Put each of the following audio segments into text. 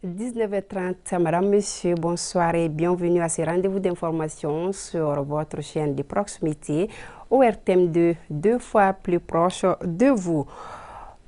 19h30, Madame, Monsieur, bonsoir et bienvenue à ce rendez-vous d'information sur votre chaîne de proximité ORTM2, deux fois plus proche de vous.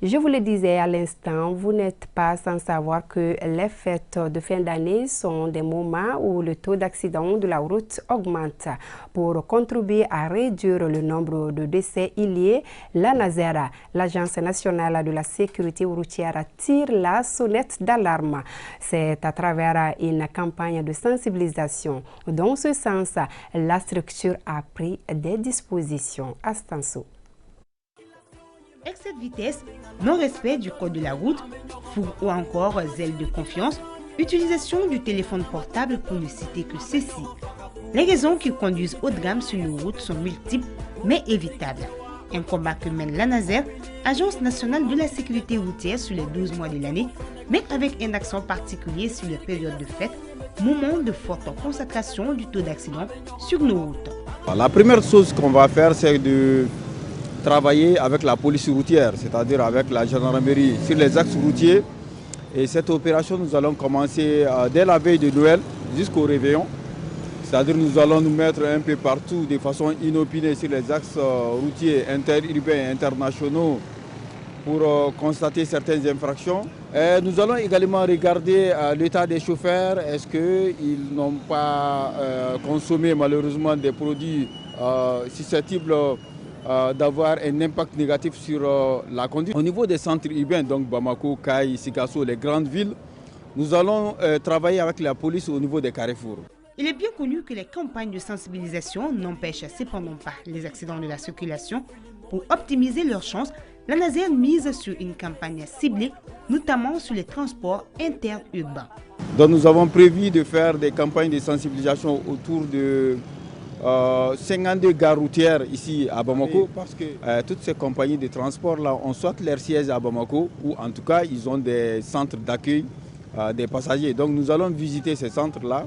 Je vous le disais à l'instant, vous n'êtes pas sans savoir que les fêtes de fin d'année sont des moments où le taux d'accident de la route augmente. Pour contribuer à réduire le nombre de décès, il y a l'ANASER, l'Agence nationale de la sécurité routière, tire la sonnette d'alarme. C'est à travers une campagne de sensibilisation. Dans ce sens, la structure a pris des dispositions. Astanso. Excès de vitesse, non-respect du code de la route, fou ou encore zèle de confiance, utilisation du téléphone portable pour ne citer que ceci. Les raisons qui conduisent au drame sur nos routes sont multiples mais évitables. Un combat que mène l'ANASER, Agence nationale de la sécurité routière sur les 12 mois de l'année, mais avec un accent particulier sur les périodes de fête, moment de forte concentration du taux d'accident sur nos routes. La première chose qu'on va faire, c'est de travailler avec la police routière, c'est-à-dire avec la gendarmerie sur les axes routiers. Et cette opération, nous allons commencer dès la veille de Noël jusqu'au réveillon. C'est-à-dire nous allons nous mettre un peu partout de façon inopinée sur les axes routiers interurbains et internationaux pour constater certaines infractions. Et nous allons également regarder l'état des chauffeurs. Est-ce qu'ils n'ont pas consommé malheureusement des produits susceptibles d'avoir un impact négatif sur la conduite. Au niveau des centres urbains, donc Bamako, Kaï, Sikasso, les grandes villes, nous allons travailler avec la police au niveau des carrefours. Il est bien connu que les campagnes de sensibilisation n'empêchent cependant pas les accidents de la circulation. Pour optimiser leurs chances, l'ANASER mise sur une campagne ciblée, notamment sur les transports interurbains. Donc nous avons prévu de faire des campagnes de sensibilisation autour de 52 gares routières ici à Bamako, parce que toutes ces compagnies de transport là ont soit leur siège à Bamako ou en tout cas ils ont des centres d'accueil des passagers. Donc nous allons visiter ces centres là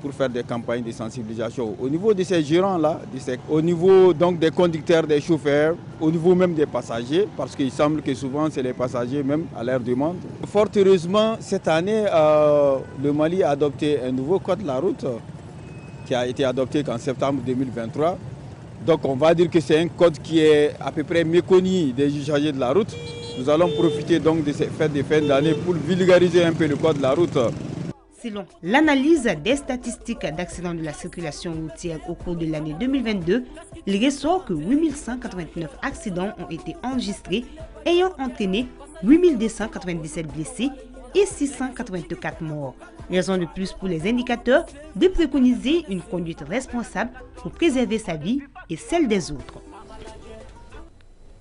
pour faire des campagnes de sensibilisation au niveau de ces gérants là, au niveau donc des conducteurs, des chauffeurs, au niveau même des passagers, parce qu'il semble que souvent c'est les passagers même à leur demande. Fort heureusement cette année le Mali a adopté un nouveau code de la route qui a été adopté en septembre 2023. Donc on va dire que c'est un code qui est à peu près méconnu des usagers de la route. Nous allons profiter donc de ces fêtes de fin d'année pour vulgariser un peu le code de la route. Selon l'analyse des statistiques d'accidents de la circulation routière au cours de l'année 2022, il ressort que 8189 accidents ont été enregistrés, ayant entraîné 8297 blessés et 684 morts. Raison de plus pour les indicateurs de préconiser une conduite responsable pour préserver sa vie et celle des autres.